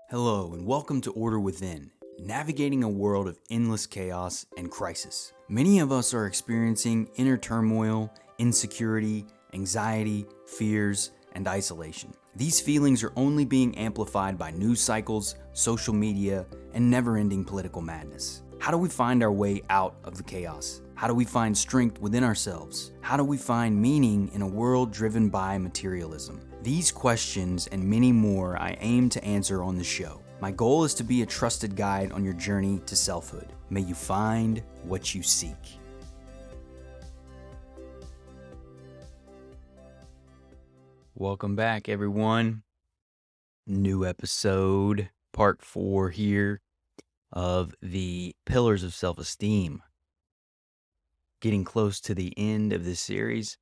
Hello and welcome to Order Within, navigating a world of endless chaos and crisis. Many of us are experiencing inner turmoil, insecurity, anxiety, fears, and isolation. These feelings are only being amplified by news cycles, social media, and never-ending political madness. How do we find our way out of the chaos? How do we find strength within ourselves? How do we find meaning in a world driven by materialism? These questions and many more I aim to answer on the show. My goal is to be a trusted guide on your journey to selfhood. May you find what you seek. Welcome back, everyone. New episode, part 4 here of the Pillars of Self-Esteem. Getting close to the end of this series.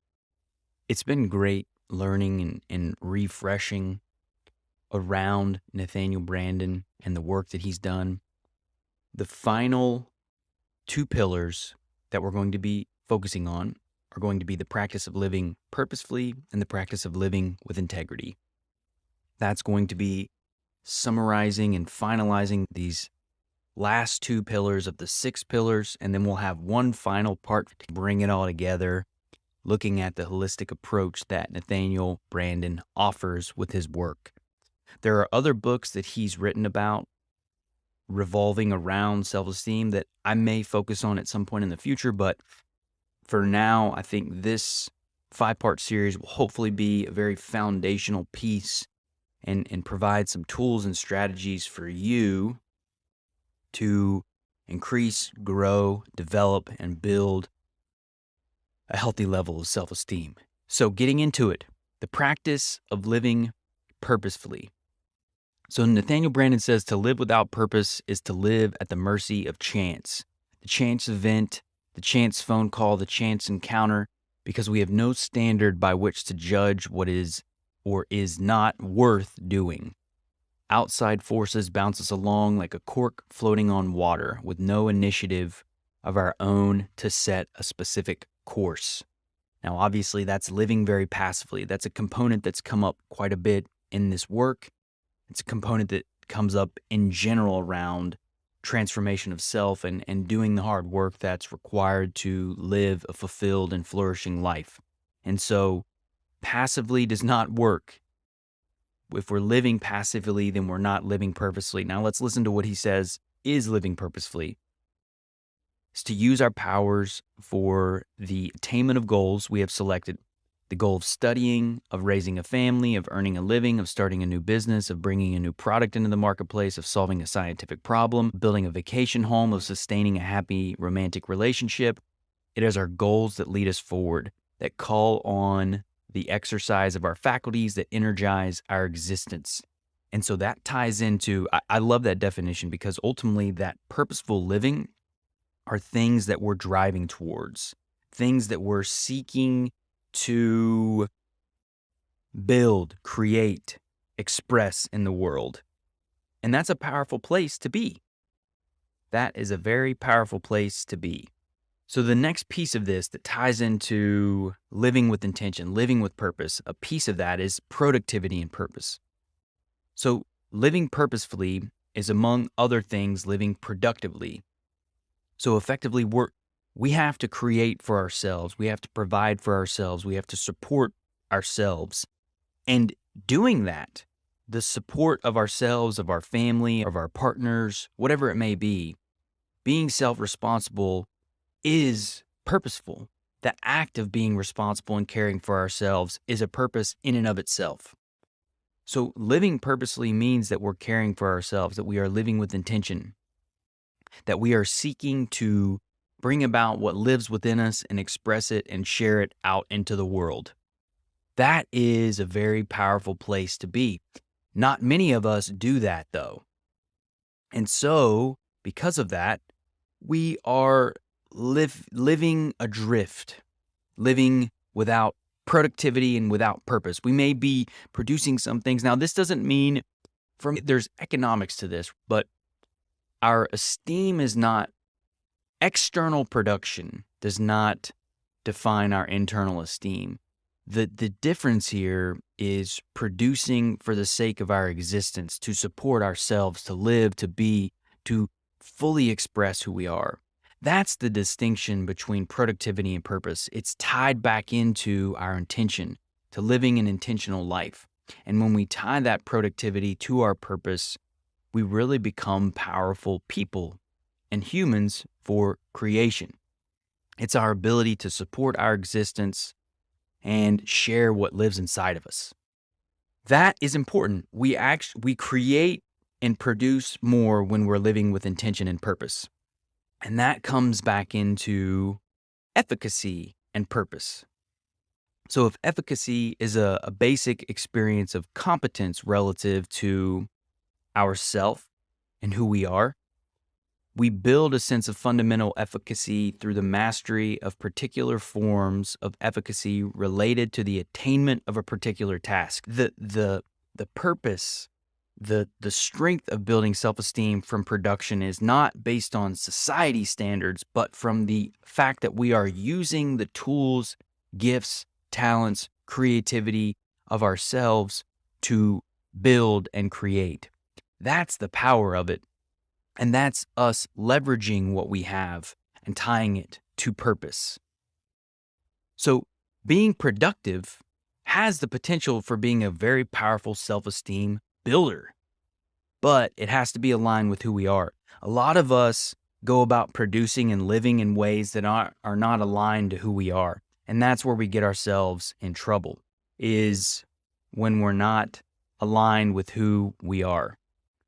It's been great learning and refreshing around Nathaniel Branden and the work that he's done. The final 2 pillars that we're going to be focusing on are going to be the practice of living purposefully and the practice of living with integrity. That's going to be summarizing and finalizing these last 2 pillars of the 6 pillars, and then we'll have one final part to bring it all together, looking at the holistic approach that Nathaniel Branden offers with his work. There are other books that he's written about revolving around self-esteem that I may focus on at some point in the future, but for now, I think this 5-part series will hopefully be a very foundational piece and provide some tools and strategies for you to increase, grow, develop, and build a healthy level of self-esteem. So getting into it, the practice of living purposefully. So Nathaniel Branden says to live without purpose is to live at the mercy of chance. The chance event, the chance phone call, the chance encounter, because we have no standard by which to judge what is or is not worth doing. Outside forces bounce us along like a cork floating on water with no initiative of our own to set a specific course. Now, obviously, that's living very passively. That's a component that's come up quite a bit in this work. It's a component that comes up in general around transformation of self and doing the hard work that's required to live a fulfilled and flourishing life. And so passively does not work. If we're living passively, then we're not living purposefully. Now let's listen to what he says is living purposefully. It's to use our powers for the attainment of goals we have selected. The goal of studying, of raising a family, of earning a living, of starting a new business, of bringing a new product into the marketplace, of solving a scientific problem, building a vacation home, of sustaining a happy romantic relationship. It is our goals that lead us forward, that call on the exercise of our faculties, that energize our existence. And so that ties into, I love that definition because ultimately that purposeful living are things that we're driving towards, things that we're seeking to build, create, express in the world. And that's a powerful place to be. That is a very powerful place to be. So the next piece of this that ties into living with intention, living with purpose, a piece of that is productivity and purpose. So living purposefully is, among other things, living productively. So effectively, we have to create for ourselves. We have to provide for ourselves. We have to support ourselves. And doing that, the support of ourselves, of our family, of our partners, whatever it may be, being self-responsible is purposeful. The act of being responsible and caring for ourselves is a purpose in and of itself. So living purposely means that we're caring for ourselves, that we are living with intention, that we are seeking to bring about what lives within us and express it and share it out into the world. That is a very powerful place to be. Not many of us do that, though. And so, because of that, we are living adrift, living without productivity and without purpose. We may be producing some things. Now, this doesn't mean there's economics to this, but our esteem is not, external production does not define our internal esteem. The difference here is producing for the sake of our existence, to support ourselves, to live, to be, to fully express who we are. That's the distinction between productivity and purpose. It's tied back into our intention, to living an intentional life. And when we tie that productivity to our purpose, we really become powerful people and humans for creation. It's our ability to support our existence and share what lives inside of us. That is important. We create and produce more when we're living with intention and purpose. And that comes back into efficacy and purpose. So if efficacy is a basic experience of competence relative to ourself and who we are, we build a sense of fundamental efficacy through the mastery of particular forms of efficacy related to the attainment of a particular task. The purpose, the strength of building self-esteem from production is not based on society standards, but from the fact that we are using the tools, gifts, talents, creativity of ourselves to build and create. That's the power of it. And that's us leveraging what we have and tying it to purpose. So being productive has the potential for being a very powerful self-esteem builder, but it has to be aligned with who we are. A lot of us go about producing and living in ways that are not aligned to who we are. And that's where we get ourselves in trouble, is when we're not aligned with who we are.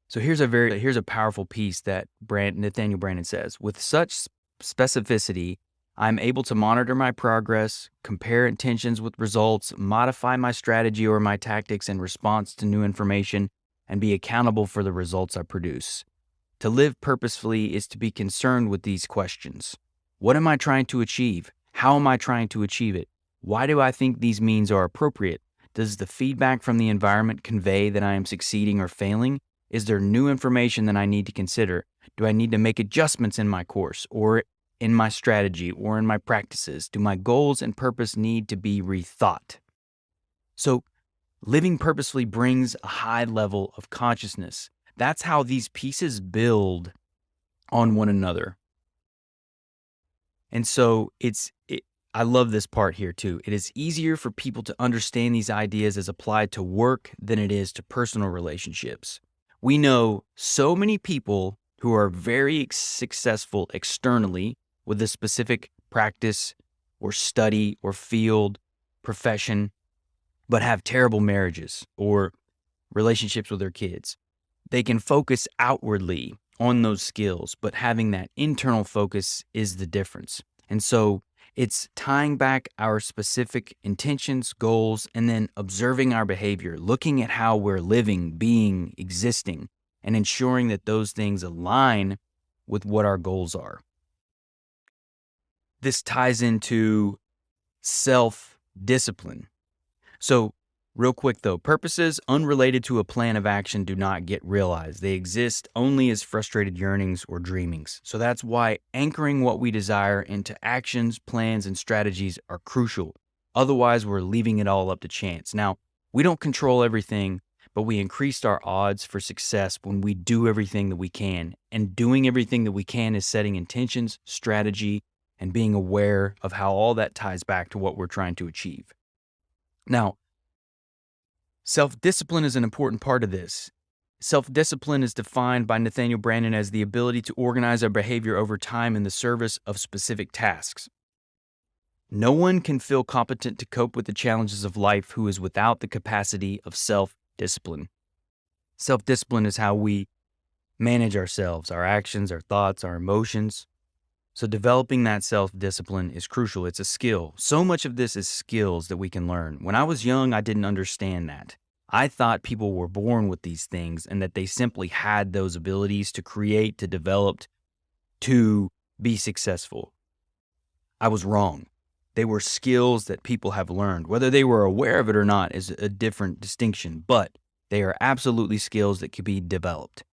So here's a powerful piece that Nathaniel Branden says. With such specificity, I'm able to monitor my progress, compare intentions with results, modify my strategy or my tactics in response to new information, and be accountable for the results I produce. To live purposefully is to be concerned with these questions. What am I trying to achieve? How am I trying to achieve it? Why do I think these means are appropriate? Does the feedback from the environment convey that I am succeeding or failing? Is there new information that I need to consider? Do I need to make adjustments in my course or in my strategy or in my practices? Do my goals and purpose need to be rethought? So living purposefully brings a high level of consciousness. That's how these pieces build on one another. And so I love this part here too. It is easier for people to understand these ideas as applied to work than it is to personal relationships. We know so many people who are very successful externally with a specific practice or study or field, profession, but have terrible marriages or relationships with their kids. They can focus outwardly on those skills, but having that internal focus is the difference. And so it's tying back our specific intentions, goals, and then observing our behavior, looking at how we're living, being, existing, and ensuring that those things align with what our goals are. This ties into self-discipline. So real quick though, purposes unrelated to a plan of action do not get realized. They exist only as frustrated yearnings or dreamings. So that's why anchoring what we desire into actions, plans, and strategies are crucial. Otherwise, we're leaving it all up to chance. Now, we don't control everything, but we increased our odds for success when we do everything that we can. And doing everything that we can is setting intentions, strategy, and being aware of how all that ties back to what we're trying to achieve. Now, self-discipline is an important part of this. Self-discipline is defined by Nathaniel Branden as the ability to organize our behavior over time in the service of specific tasks. No one can feel competent to cope with the challenges of life who is without the capacity of self-discipline. Self-discipline is how we manage ourselves, our actions, our thoughts, our emotions. So developing that self-discipline is crucial. It's a skill. So much of this is skills that we can learn. When I was young, I didn't understand that. I thought people were born with these things and that they simply had those abilities to create, to develop, to be successful. I was wrong. They were skills that people have learned. Whether they were aware of it or not is a different distinction, but they are absolutely skills that can be developed.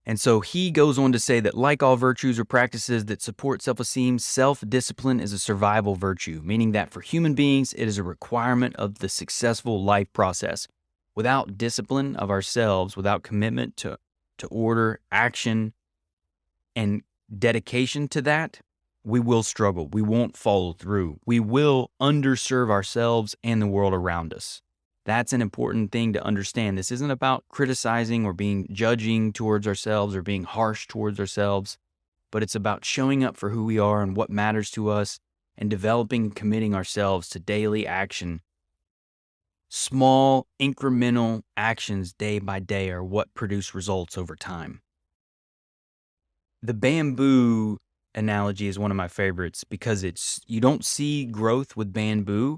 And so he goes on to say that like all virtues or practices that support self-esteem, self-discipline is a survival virtue, meaning that for human beings, it is a requirement of the successful life process. Without discipline of ourselves, without commitment to order, action, and dedication to that, we will struggle. We won't follow through. We will underserve ourselves and the world around us. That's an important thing to understand. This isn't about criticizing or being judging towards ourselves or being harsh towards ourselves, but it's about showing up for who we are and what matters to us and developing and committing ourselves to daily action. Small, incremental actions day by day are what produce results over time. The bamboo analogy is one of my favorites because you don't see growth with bamboo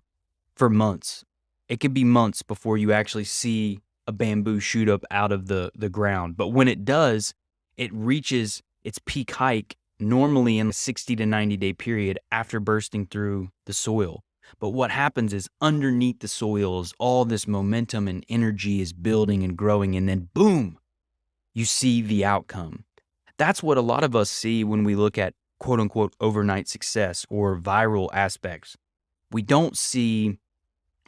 for months. It could be months before you actually see a bamboo shoot up out of the ground. But when it does, it reaches its peak height normally in a 60 to 90 day period after bursting through the soil. But what happens is underneath the soil is all this momentum and energy is building and growing, and then boom, you see the outcome. That's what a lot of us see when we look at quote unquote overnight success or viral aspects. We don't see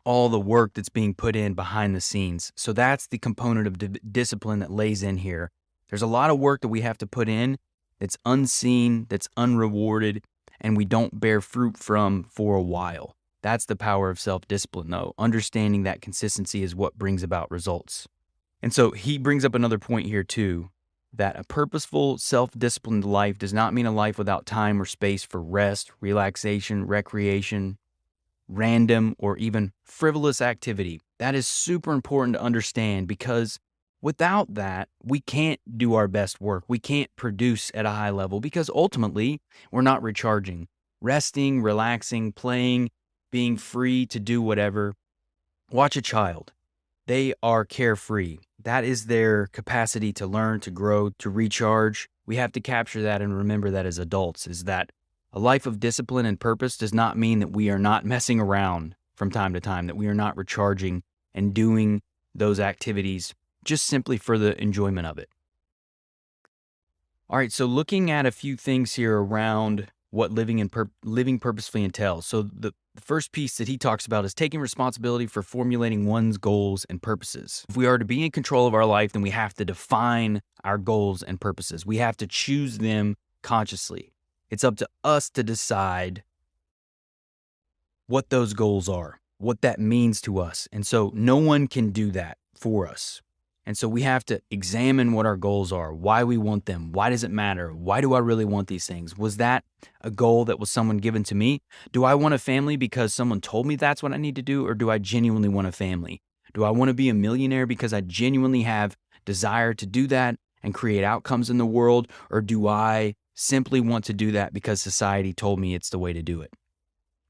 all the work that's being put in behind the scenes. So that's the component of discipline that lays in here. There's a lot of work that we have to put in that's unseen, that's unrewarded, and we don't bear fruit from for a while. That's the power of self-discipline, though. Understanding that consistency is what brings about results. And so he brings up another point here too, that a purposeful, self-disciplined life does not mean a life without time or space for rest, relaxation, recreation, random, or even frivolous activity. That is super important to understand because without that, we can't do our best work. We can't produce at a high level because ultimately we're not recharging. Resting, relaxing, playing, being free to do whatever. Watch a child. They are carefree. That is their capacity to learn, to grow, to recharge. We have to capture that and remember that as adults, is that a life of discipline and purpose does not mean that we are not messing around from time to time, that we are not recharging and doing those activities just simply for the enjoyment of it. All right, so looking at a few things here around what living purposefully entails. So the first piece that he talks about is taking responsibility for formulating one's goals and purposes. If we are to be in control of our life, then we have to define our goals and purposes. We have to choose them consciously. It's up to us to decide what those goals are, what that means to us. And so no one can do that for us. And so we have to examine what our goals are, why we want them, why does it matter, why do I really want these things? Was that a goal that was someone given to me? Do I want a family because someone told me that's what I need to do, or do I genuinely want a family? Do I want to be a millionaire because I genuinely have desire to do that and create outcomes in the world, or do I simply want to do that because society told me it's the way to do it?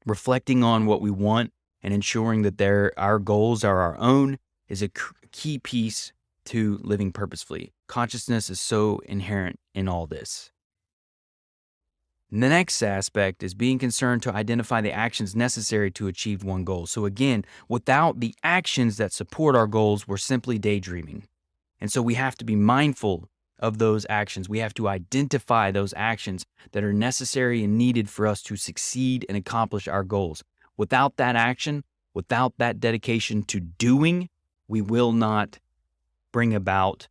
Reflecting on what we want and ensuring that our goals are our own is a key piece to living purposefully. Consciousness is so inherent in all this. The next aspect is being concerned to identify the actions necessary to achieve one goal. So again, without the actions that support our goals, we're simply daydreaming. And so we have to be mindful of those actions. We have to identify those actions that are necessary and needed for us to succeed and accomplish our goals. Without that action, without that dedication to doing, we will not bring about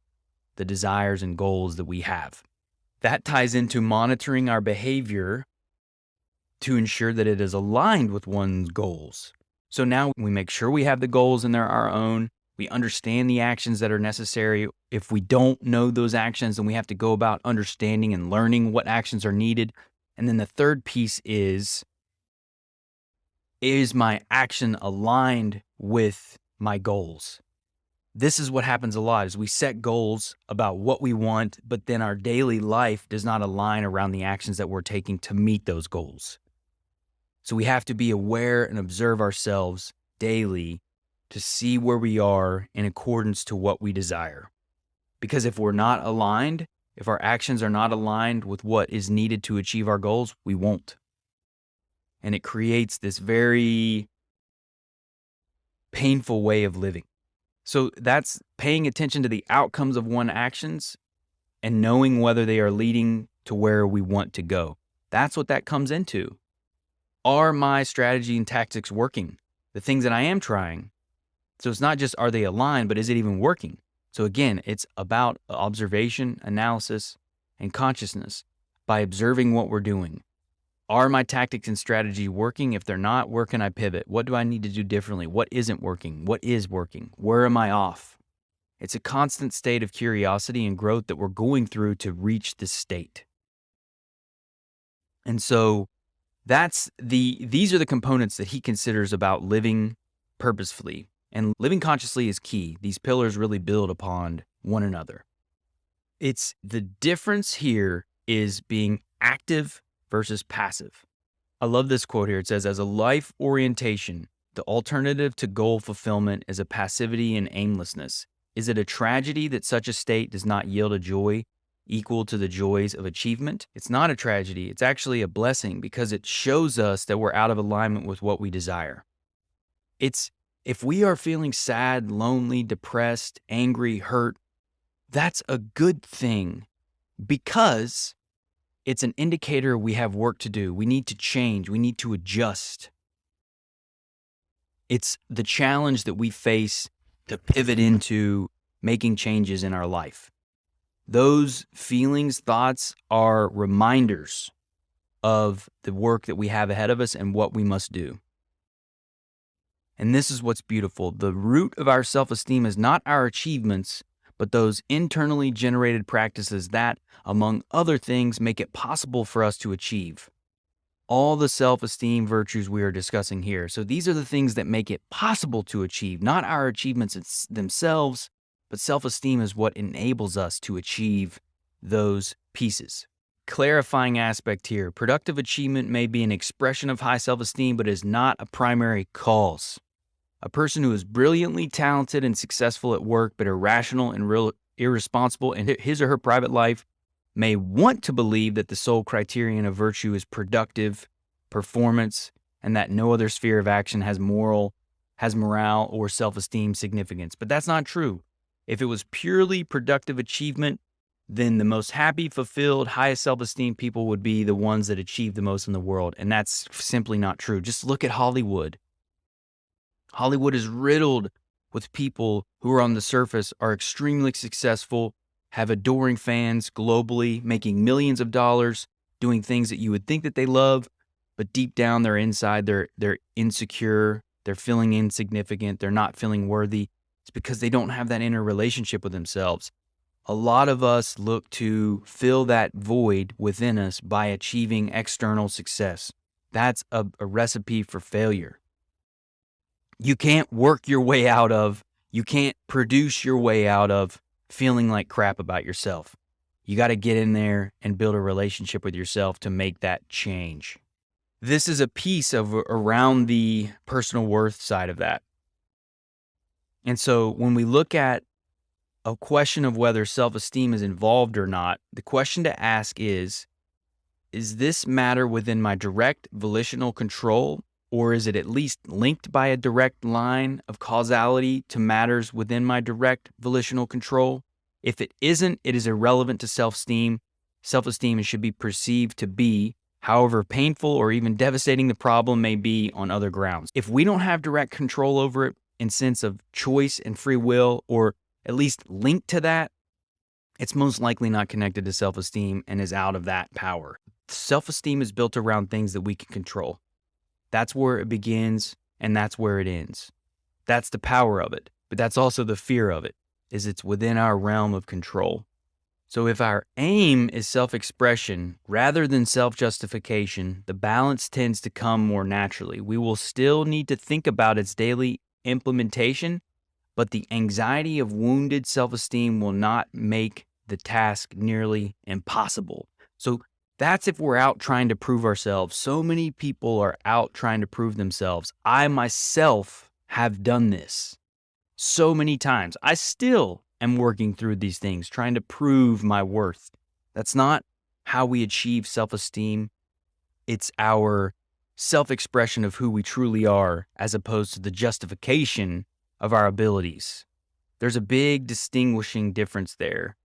the desires and goals that we have. That ties into monitoring our behavior to ensure that it is aligned with one's goals. So now we make sure we have the goals and they're our own. We understand the actions that are necessary. If we don't know those actions, then we have to go about understanding and learning what actions are needed. And then the third piece is my action aligned with my goals? This is what happens a lot is we set goals about what we want, but then our daily life does not align around the actions that we're taking to meet those goals. So we have to be aware and observe ourselves daily to see where we are in accordance to what we desire. Because if we're not aligned, if our actions are not aligned with what is needed to achieve our goals, we won't. And it creates this very painful way of living. So that's paying attention to the outcomes of one's actions and knowing whether they are leading to where we want to go. That's what that comes into. Are my strategy and tactics working? The things that I am trying. So it's not just are they aligned, but is it even working? So again, it's about observation, analysis, and consciousness. By observing what we're doing. Are my tactics and strategy working? If they're not, where can I pivot? What do I need to do differently? What isn't working? What is working? Where am I off? It's a constant state of curiosity and growth that we're going through to reach this state. And so these are the components that he considers about living purposefully. And living consciously is key. These pillars really build upon one another. It's the difference here is being active versus passive. I love this quote here. It says, as a life orientation, the alternative to goal fulfillment is a passivity and aimlessness. Is it a tragedy that such a state does not yield a joy equal to the joys of achievement? It's not a tragedy. It's actually a blessing because it shows us that we're out of alignment with what we desire. If we are feeling sad, lonely, depressed, angry, hurt, that's a good thing because it's an indicator we have work to do. We need to change. We need to adjust. It's the challenge that we face to pivot into making changes in our life. Those feelings, thoughts are reminders of the work that we have ahead of us and what we must do. And this is what's beautiful. The root of our self-esteem is not our achievements, but those internally generated practices that, among other things, make it possible for us to achieve all the self-esteem virtues we are discussing here. So these are the things that make it possible to achieve, not our achievements themselves, but self-esteem is what enables us to achieve those pieces. Clarifying aspect here. Productive achievement may be an expression of high self-esteem, but is not a primary cause. A person who is brilliantly talented and successful at work, but irrational and irresponsible in his or her private life, may want to believe that the sole criterion of virtue is productive performance and that no other sphere of action has morale or self-esteem significance. But that's not true. If it was purely productive achievement, then the most happy, fulfilled, highest self-esteem people would be the ones that achieve the most in the world. And that's simply not true. Just look at Hollywood. Hollywood is riddled with people who are on the surface are extremely successful, have adoring fans globally, making millions of dollars, doing things that you would think that they love, but deep down they're inside, they're insecure, they're feeling insignificant, they're not feeling worthy. It's because they don't have that inner relationship with themselves. A lot of us look to fill that void within us by achieving external success. That's a recipe for failure. You can't work your way out of, you can't produce your way out of feeling like crap about yourself. You got to get in there and build a relationship with yourself to make that change. This is a piece of around the personal worth side of that. And so when we look at a question of whether self-esteem is involved or not, the question to ask is this matter within my direct volitional control, or is it at least linked by a direct line of causality to matters within my direct volitional control? If it isn't, it is irrelevant to self-esteem. Self-esteem should be perceived to be, however painful or even devastating the problem may be, on other grounds. If we don't have direct control over it in sense of choice and free will, or at least linked to that, it's most likely not connected to self-esteem and is out of that power. Self-esteem is built around things that we can control. That's where it begins and that's where it ends. That's the power of it, but that's also the fear of it, is it's within our realm of control. So if our aim is self-expression rather than self-justification, the balance tends to come more naturally. We will still need to think about its daily implementation, but the anxiety of wounded self-esteem will not make the task nearly impossible. So that's if we're out trying to prove ourselves. So many people are out trying to prove themselves. I myself have done this so many times. I still am working through these things, trying to prove my worth. That's not how we achieve self-esteem. It's our self-expression of who we truly are, as opposed to the justification of our abilities. There's a big distinguishing difference there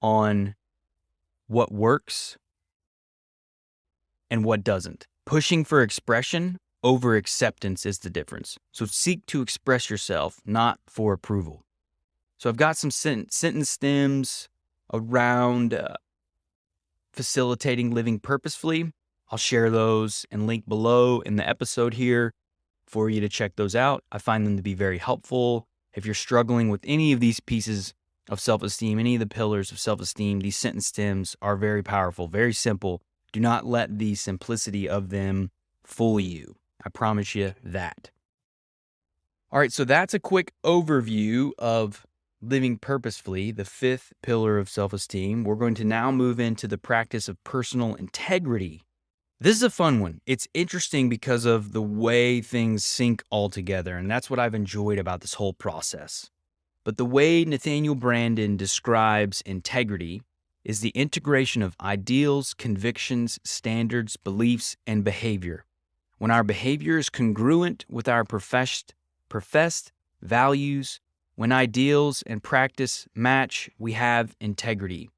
on what works and what doesn't. Pushing for expression over acceptance is the difference. So seek to express yourself, not for approval. So I've got some sentence stems around facilitating living purposefully. I'll share those and link below in the episode here for you to check those out. I find them to be very helpful. If you're struggling with any of these pieces of self-esteem, any of the pillars of self-esteem, these sentence stems are very powerful, very simple. Do not let the simplicity of them fool you. I promise you that. All right, so that's a quick overview of living purposefully, the fifth pillar of self-esteem. We're going to now move into the practice of personal integrity. This is a fun one. It's interesting because of the way things sync all together, and that's what I've enjoyed about this whole process. But the way Nathaniel Branden describes integrity is the integration of ideals, convictions, standards, beliefs, and behavior. When our behavior is congruent with our professed values, when ideals and practice match, we have integrity.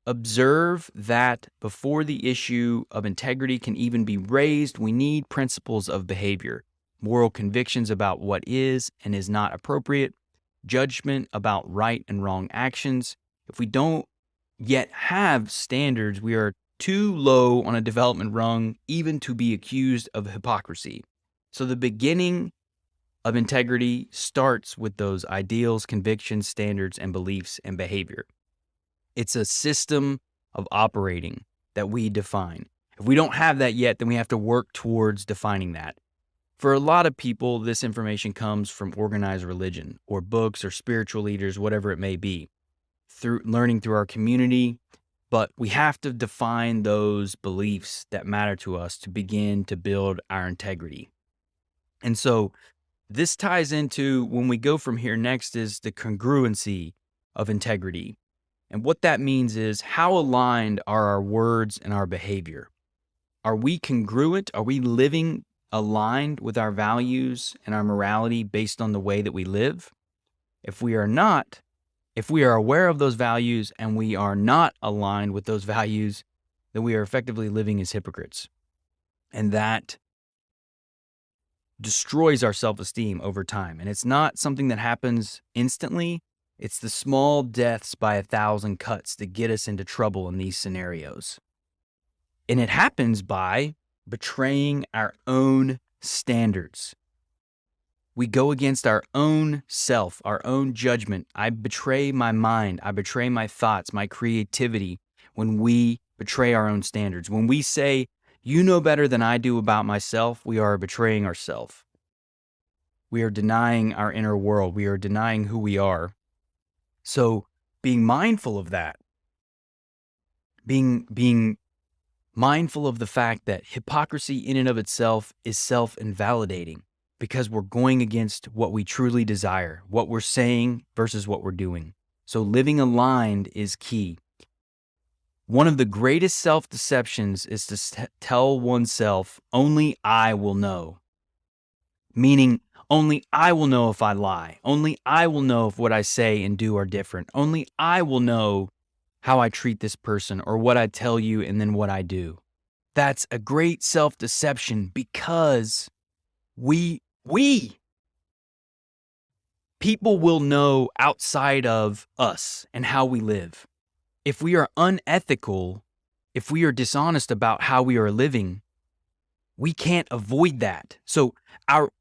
Observe that before the issue of integrity can even be raised, we need principles of behavior, moral convictions about what is and is not appropriate, judgment about right and wrong actions. If we don't yet have standards, we are too low on a development rung even to be accused of hypocrisy. So the beginning of integrity starts with those ideals, convictions, standards, and beliefs and behavior. It's a system of operating that we define. If we don't have that yet, then we have to work towards defining that. For a lot of people, this information comes from organized religion or books or spiritual leaders, whatever it may be, through learning through our community. But we have to define those beliefs that matter to us to begin to build our integrity. And so this ties into when we go from here next is the congruency of integrity. And what that means is how aligned are our words and our behavior? Are we congruent? Are we living aligned with our values and our morality based on the way that we live? If we are not, if we are aware of those values and we are not aligned with those values, then we are effectively living as hypocrites. And that destroys our self-esteem over time. And it's not something that happens instantly. It's the small deaths by 1,000 cuts that get us into trouble in these scenarios. And it happens by betraying our own standards. We go against our own self, our own judgment. I betray my mind. I betray my thoughts, my creativity when we betray our own standards. When we say, you know better than I do about myself, we are betraying ourselves. We are denying our inner world. We are denying who we are. So being mindful of that, being mindful of the fact that hypocrisy in and of itself is self-invalidating because we're going against what we truly desire, what we're saying versus what we're doing. So living aligned is key. One of the greatest self-deceptions is to tell oneself, only I will know. Meaning, only I will know if I lie. Only I will know if what I say and do are different. Only I will know how I treat this person or what I tell you and then what I do. That's a great self-deception because people will know outside of us and how we live. If we are unethical, if we are dishonest about how we are living, we can't avoid that. So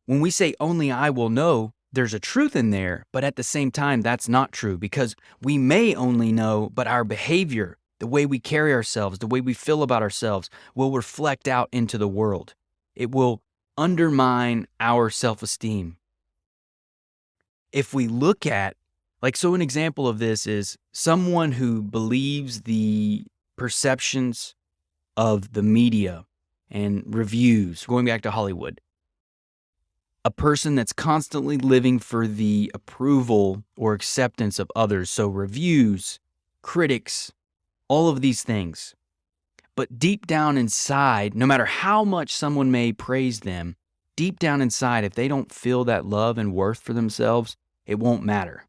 when we say only I will know, there's a truth in there, but at the same time, that's not true because we may only know, but our behavior, the way we carry ourselves, the way we feel about ourselves will reflect out into the world. It will undermine our self-esteem. If we look at, so an example of this is someone who believes the perceptions of the media and reviews, going back to Hollywood. A person that's constantly living for the approval or acceptance of others. So reviews, critics, all of these things. But deep down inside, no matter how much someone may praise them, deep down inside, if they don't feel that love and worth for themselves, it won't matter.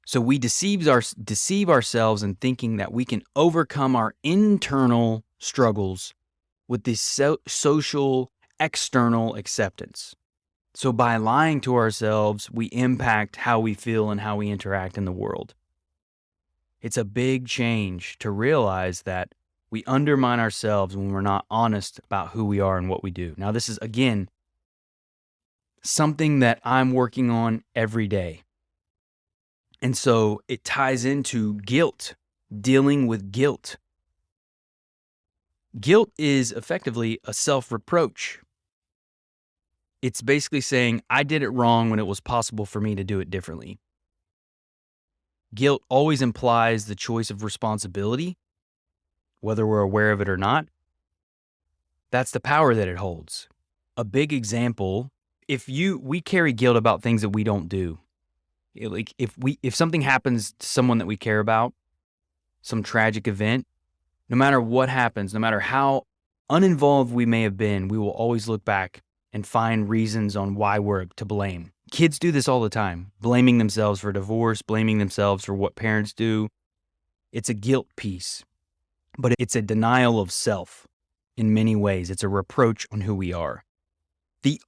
So we deceive ourselves in thinking that we can overcome our internal struggles with this social external acceptance. So by lying to ourselves, we impact how we feel and how we interact in the world. It's a big change to realize that we undermine ourselves when we're not honest about who we are and what we do. Now, this is, again, something that I'm working on every day. And so it ties into guilt, dealing with guilt. Guilt is effectively a self-reproach. It's basically saying, I did it wrong when it was possible for me to do it differently. Guilt always implies the choice of responsibility, whether we're aware of it or not. That's the power that it holds. A big example, we carry guilt about things that we don't do. Like if something happens to someone that we care about, some tragic event, no matter what happens, no matter how uninvolved we may have been, we will always look back and find reasons on why we're to blame. Kids do this all the time, blaming themselves for divorce, blaming themselves for what parents do. It's a guilt piece, but it's a denial of self in many ways. It's a reproach on who we are. The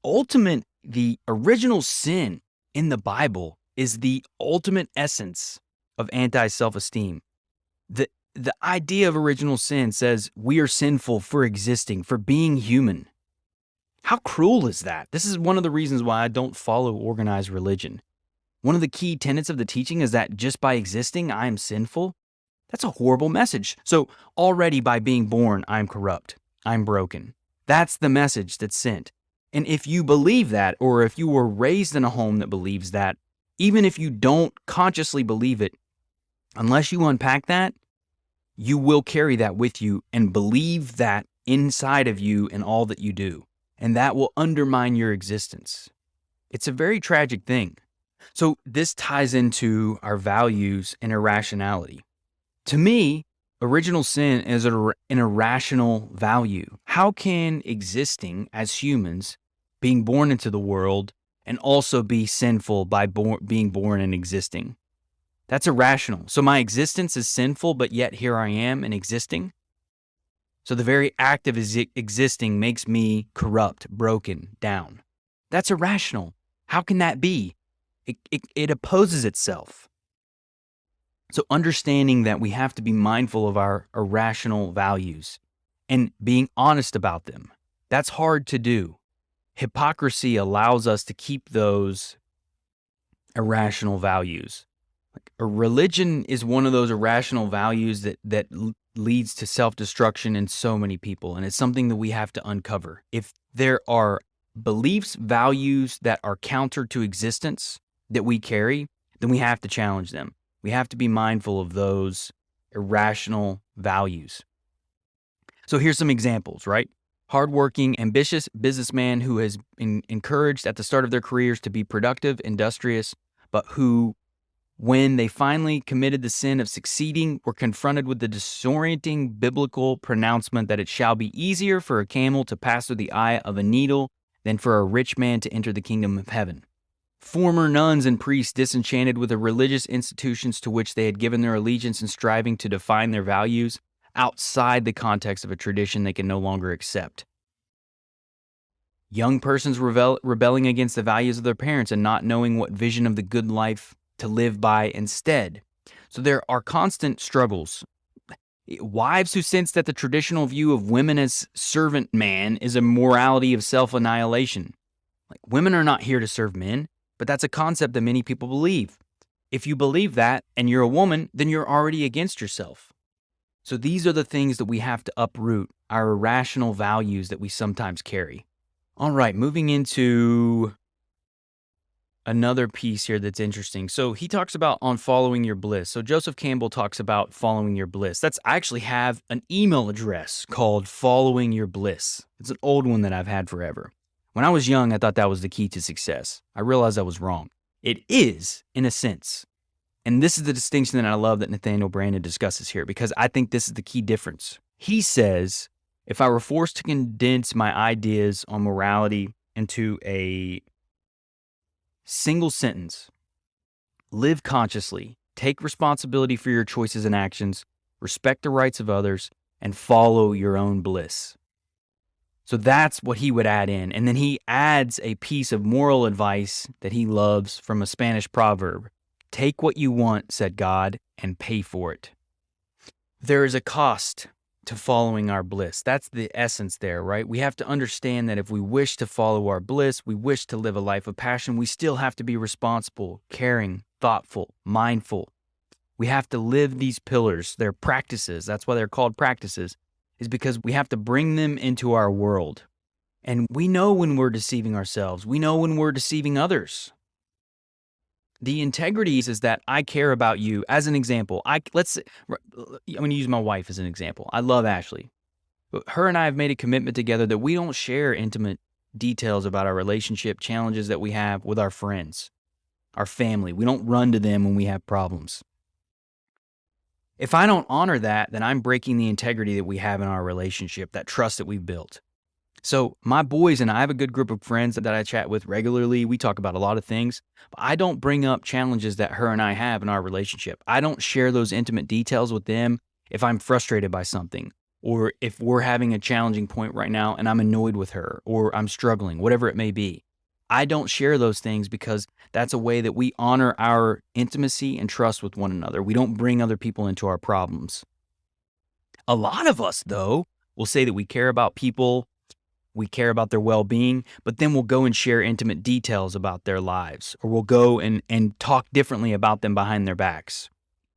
original sin in the Bible is the ultimate essence of anti-self-esteem. The idea of original sin says we are sinful for existing, for being human. How cruel is that? This is one of the reasons why I don't follow organized religion. One of the key tenets of the teaching is that just by existing, I am sinful. That's a horrible message. So already by being born, I'm corrupt. I'm broken. That's the message that's sent. And if you believe that, or if you were raised in a home that believes that, even if you don't consciously believe it, unless you unpack that, you will carry that with you and believe that inside of you in all that you do. And that will undermine your existence. It's a very tragic thing. So this ties into our values and irrationality. To me, original sin is an irrational value. How can existing as humans, being born into the world, and also be sinful by being born and existing? That's irrational. So my existence is sinful, but yet here I am and existing. So the very act of existing makes me corrupt, broken, down. That's irrational. How can that be? It opposes itself. So understanding that we have to be mindful of our irrational values and being honest about them, that's hard to do. Hypocrisy allows us to keep those irrational values. Like a religion is one of those irrational values that leads to self-destruction in so many people, and it's something that we have to uncover. If there are beliefs, values that are counter to existence that we carry, then we have to challenge them. We have to be mindful of those irrational values. So here's some examples, right? Hardworking, ambitious businessman who has been encouraged at the start of their careers to be productive, industrious, but who, when they finally committed the sin of succeeding, were confronted with the disorienting biblical pronouncement that it shall be easier for a camel to pass through the eye of a needle than for a rich man to enter the kingdom of heaven. Former nuns and priests disenchanted with the religious institutions to which they had given their allegiance and striving to define their values outside the context of a tradition they can no longer accept. Young persons rebelling against the values of their parents and not knowing what vision of the good life to live by instead. So there are constant struggles. Wives who sense that the traditional view of women as servant man is a morality of self-annihilation. Like, women are not here to serve men, but that's a concept that many people believe. If you believe that and you're a woman, then you're already against yourself. So these are the things that we have to uproot, our irrational values that we sometimes carry. All right, moving into another piece here that's interesting. So he talks about on following your bliss. So Joseph Campbell talks about following your bliss. I actually have an email address called Following Your Bliss. It's an old one that I've had forever. When I was young, I thought that was the key to success. I realized I was wrong. It is, in a sense. And this is the distinction that I love that Nathaniel Branden discusses here, because I think this is the key difference. He says, if I were forced to condense my ideas on morality into a single sentence, live consciously, take responsibility for your choices and actions, respect the rights of others, and follow your own bliss. So that's what he would add in. And then he adds a piece of moral advice that he loves from a Spanish proverb. Take what you want, said God, and pay for it. There is a cost to following our bliss. That's the essence there, right? We have to understand that if we wish to follow our bliss, we wish to live a life of passion, we still have to be responsible, caring, thoughtful, mindful. We have to live these pillars. They're practices. That's why they're called practices, is because we have to bring them into our world. And we know when we're deceiving ourselves. We know when we're deceiving others. The integrity is that I care about you. As an example, I'm going to use my wife as an example. I love Ashley. But her and I have made a commitment together that we don't share intimate details about our relationship, challenges that we have with our friends, our family. We don't run to them when we have problems. If I don't honor that, then I'm breaking the integrity that we have in our relationship, that trust that we've built. So my boys and I have a good group of friends that I chat with regularly. We talk about a lot of things, but I don't bring up challenges that her and I have in our relationship. I don't share those intimate details with them if I'm frustrated by something, or if we're having a challenging point right now and I'm annoyed with her, or I'm struggling, whatever it may be. I don't share those things because that's a way that we honor our intimacy and trust with one another. We don't bring other people into our problems. A lot of us, though, will say that we care about people, we care about their well-being, but then we'll go and share intimate details about their lives, or we'll go and talk differently about them behind their backs.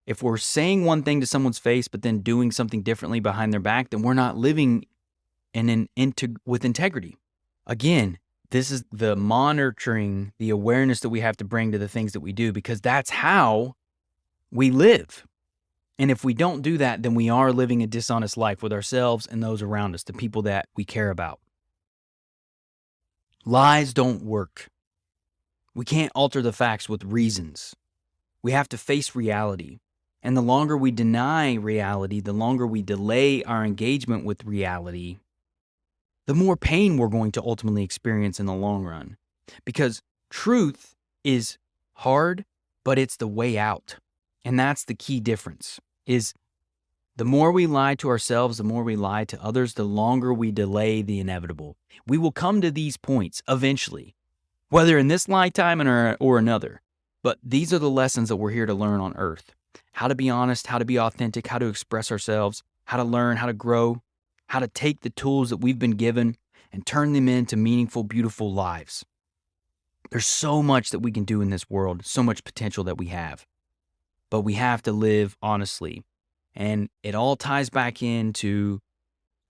If we're saying one thing to someone's face, but then doing something differently behind their back, then we're not living with integrity. Again, this is the monitoring, the awareness that we have to bring to the things that we do, because that's how we live. And if we don't do that, then we are living a dishonest life with ourselves and those around us, the people that we care about. Lies don't work. We can't alter the facts with reasons. We have to face reality. And the longer we deny reality, the longer we delay our engagement with reality, the more pain we're going to ultimately experience in the long run. Because truth is hard, but it's the way out. And that's the key difference, is the more we lie to ourselves, the more we lie to others, the longer we delay the inevitable. We will come to these points eventually, whether in this lifetime or another. But these are the lessons that we're here to learn on earth. How to be honest, how to be authentic, how to express ourselves, how to learn, how to grow, how to take the tools that we've been given and turn them into meaningful, beautiful lives. There's so much that we can do in this world, so much potential that we have. But we have to live honestly. And it all ties back into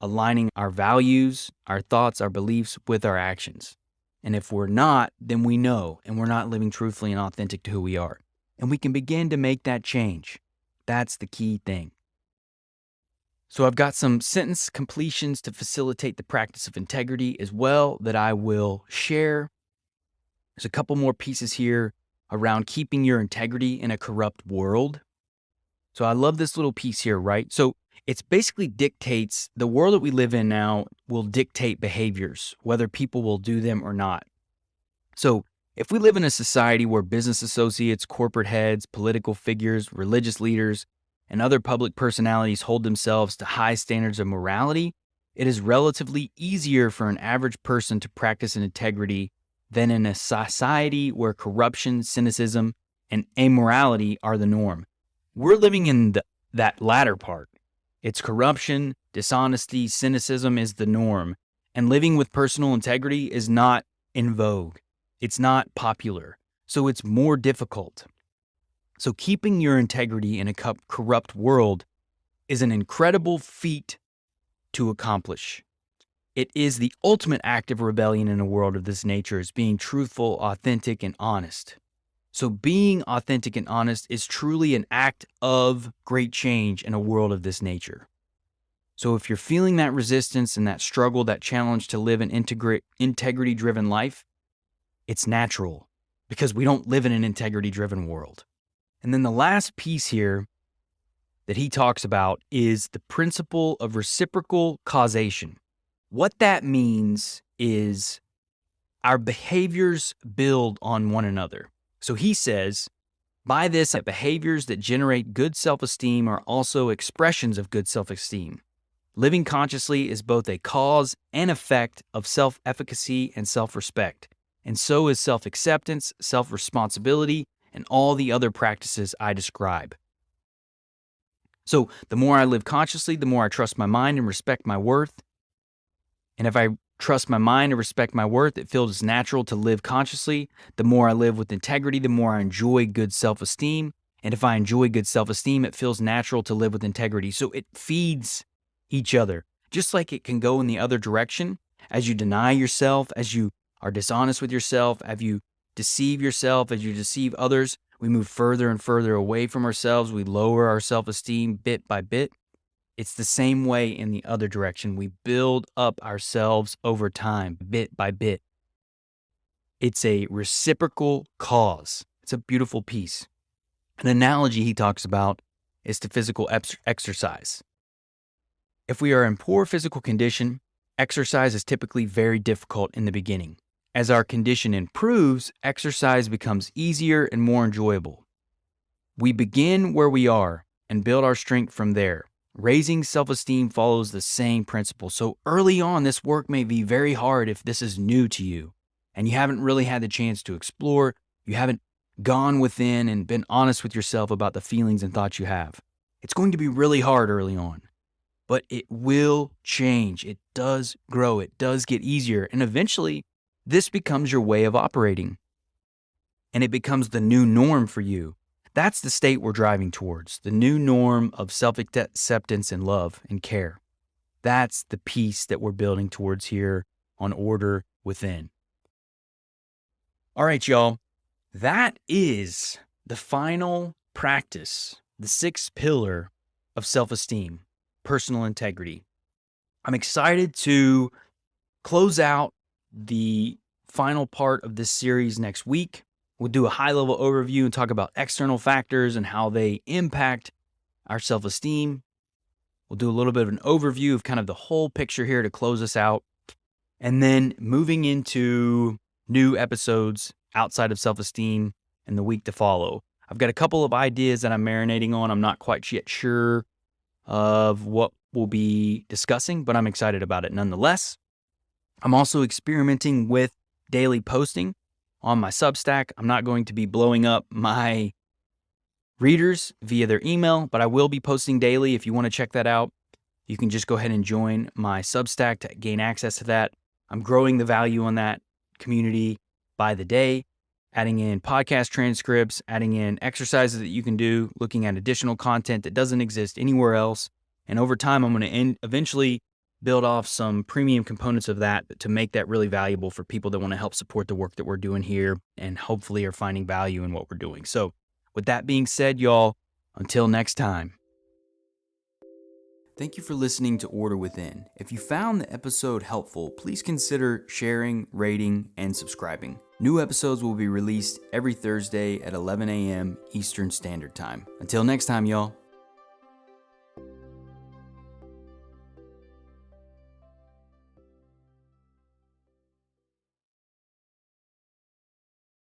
aligning our values, our thoughts, our beliefs with our actions. And if we're not, then we know, and we're not living truthfully and authentic to who we are. And we can begin to make that change. That's the key thing. So I've got some sentence completions to facilitate the practice of integrity as well that I will share. There's a couple more pieces here around keeping your integrity in a corrupt world. So I love this little piece here, right? So it's basically dictates, the world that we live in now will dictate behaviors, whether people will do them or not. So if we live in a society where business associates, corporate heads, political figures, religious leaders, and other public personalities hold themselves to high standards of morality, it is relatively easier for an average person to practice an integrity than in a society where corruption, cynicism, and amorality are the norm. We're living in that latter part. It's corruption, dishonesty, cynicism is the norm, and living with personal integrity is not in vogue. It's not popular, so it's more difficult. So keeping your integrity in a corrupt world is an incredible feat to accomplish. It is the ultimate act of rebellion in a world of this nature, is being truthful, authentic, and honest. So being authentic and honest is truly an act of great change in a world of this nature. So if you're feeling that resistance and that struggle, that challenge to live an integrity-driven life, it's natural because we don't live in an integrity-driven world. And then the last piece here that he talks about is the principle of reciprocal causation. What that means is our behaviors build on one another. So he says, By this, behaviors that generate good self-esteem are also expressions of good self-esteem. Living consciously is both a cause and effect of self-efficacy and self-respect, and so is self-acceptance, self-responsibility, and all the other practices I describe. So the more I live consciously, the more I trust my mind and respect my worth. And if I trust my mind and respect my worth, it feels natural to live consciously. The more I live with integrity, the more I enjoy good self-esteem. And if I enjoy good self-esteem, it feels natural to live with integrity. So it feeds each other, just like it can go in the other direction. As you deny yourself, as you are dishonest with yourself, as you deceive yourself, as you deceive others, we move further and further away from ourselves. We lower our self-esteem bit by bit. It's the same way in the other direction. We build up ourselves over time, bit by bit. It's a reciprocal cause. It's a beautiful piece. An analogy he talks about is to physical exercise. If we are in poor physical condition, exercise is typically very difficult in the beginning. As our condition improves, exercise becomes easier and more enjoyable. We begin where we are and build our strength from there. Raising self-esteem follows the same principle. So early on, this work may be very hard if this is new to you and you haven't really had the chance to explore. You haven't gone within and been honest with yourself about the feelings and thoughts you have. It's going to be really hard early on, but it will change. It does grow. It does get easier. And eventually, this becomes your way of operating. And it becomes the new norm for you. That's the state we're driving towards, the new norm of self-acceptance and love and care. That's the peace that we're building towards here on Order Within. All right, y'all. That is the final practice, the sixth pillar of self-esteem, personal integrity. I'm excited to close out the final part of this series next week. We'll do a high-level overview and talk about external factors and how they impact our self-esteem. We'll do a little bit of an overview of kind of the whole picture here to close us out. And then moving into new episodes outside of self-esteem in the week to follow. I've got a couple of ideas that I'm marinating on. I'm not quite yet sure of what we'll be discussing, but I'm excited about it nonetheless. I'm also experimenting with daily posting on my Substack. I'm not going to be blowing up my readers via their email, but I will be posting daily. If you want to check that out, you can just go ahead and join my Substack to gain access to that. I'm growing the value on that community by the day, adding in podcast transcripts, adding in exercises that you can do, looking at additional content that doesn't exist anywhere else. And over time, I'm going to eventually build off some premium components of that to make that really valuable for people that want to help support the work that we're doing here and hopefully are finding value in what we're doing. So with that being said, y'all, until next time. Thank you for listening to Order Within. If you found the episode helpful, please consider sharing, rating, and subscribing. New episodes will be released every Thursday at 11 a.m. Eastern Standard Time. Until next time, y'all.